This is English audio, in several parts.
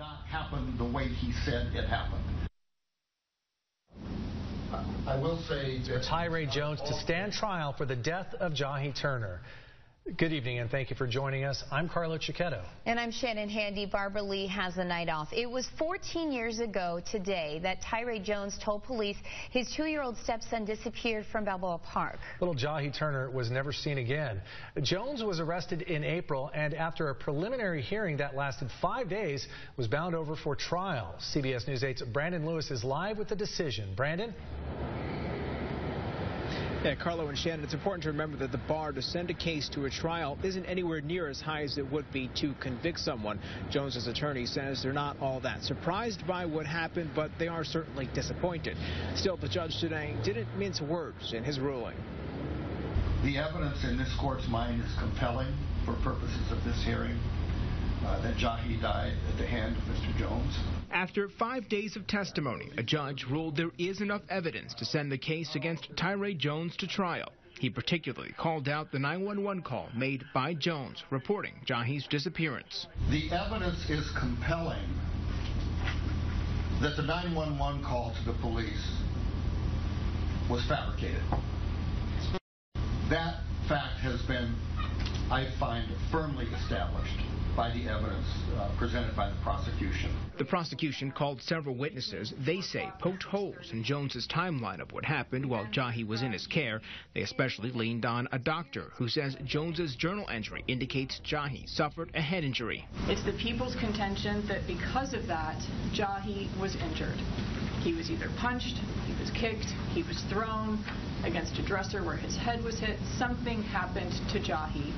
not happen the way he said it happened. I will say that Tyree Jones to stand trial for the death of Jahi Turner. Good evening, and thank you for joining us. I'm Carlo Cicchetto. And I'm Shannon Handy. Barbara Lee has the night off. It was 14 years ago today that Tyree Jones told police his 2-year-old stepson disappeared from Balboa Park. Little Jahi Turner was never seen again. Jones was arrested in April, and after a preliminary hearing that lasted 5 days, was bound over for trial. CBS News 8's Brandon Lewis is live with the decision. Brandon? Yeah, Carlo and Shannon, it's important to remember that the bar to send a case to a trial isn't anywhere near as high as it would be to convict someone. Jones's attorney says they're not all that surprised by what happened, but they are certainly disappointed. Still, the judge today didn't mince words in his ruling. The evidence in this court's mind is compelling for purposes of this hearing, that Jahi died at the hand of Mr. Jones. After 5 days of testimony, a judge ruled there is enough evidence to send the case against Tyree Jones to trial. He particularly called out the 911 call made by Jones reporting Jahi's disappearance. The evidence is compelling that the 911 call to the police was fabricated. That fact has been, I find, firmly established by the evidence presented by the prosecution. The prosecution called several witnesses they say poked holes in Jones's timeline of what happened while Jahi was in his care. They especially leaned on a doctor who says Jones's journal entry indicates Jahi suffered a head injury. It's the people's contention that because of that, Jahi was injured. He was either punched, he was kicked, he was thrown against a dresser where his head was hit. Something happened to Jahi,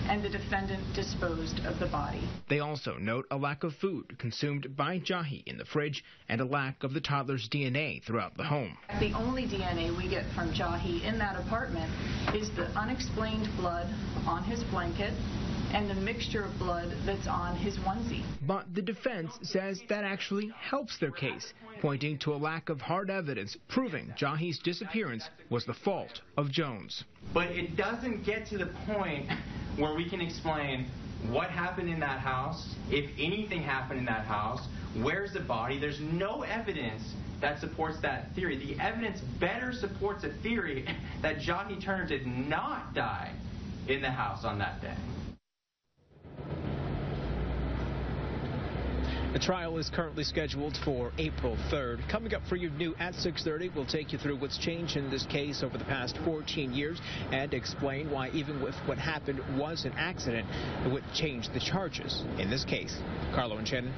and the defendant disposed of the body. They also note a lack of food consumed by Jahi in the fridge and a lack of the toddler's DNA throughout the home. The only DNA we get from Jahi in that apartment is the unexplained blood on his blanket and the mixture of blood that's on his onesie. But the defense says that actually helps their case, pointing to a lack of hard evidence proving Jahi's disappearance was the fault of Jones. But it doesn't get to the point where we can explain what happened in that house, if anything happened in that house, where's the body. There's no evidence that supports that theory. The evidence better supports a theory that Jahi Turner did not die in the house on that day. The trial is currently scheduled for April 3rd. Coming up for you new at 6:30, we'll take you through what's changed in this case over the past 14 years and explain why even with what happened was an accident, it would change the charges in this case. Carlo and Shannon.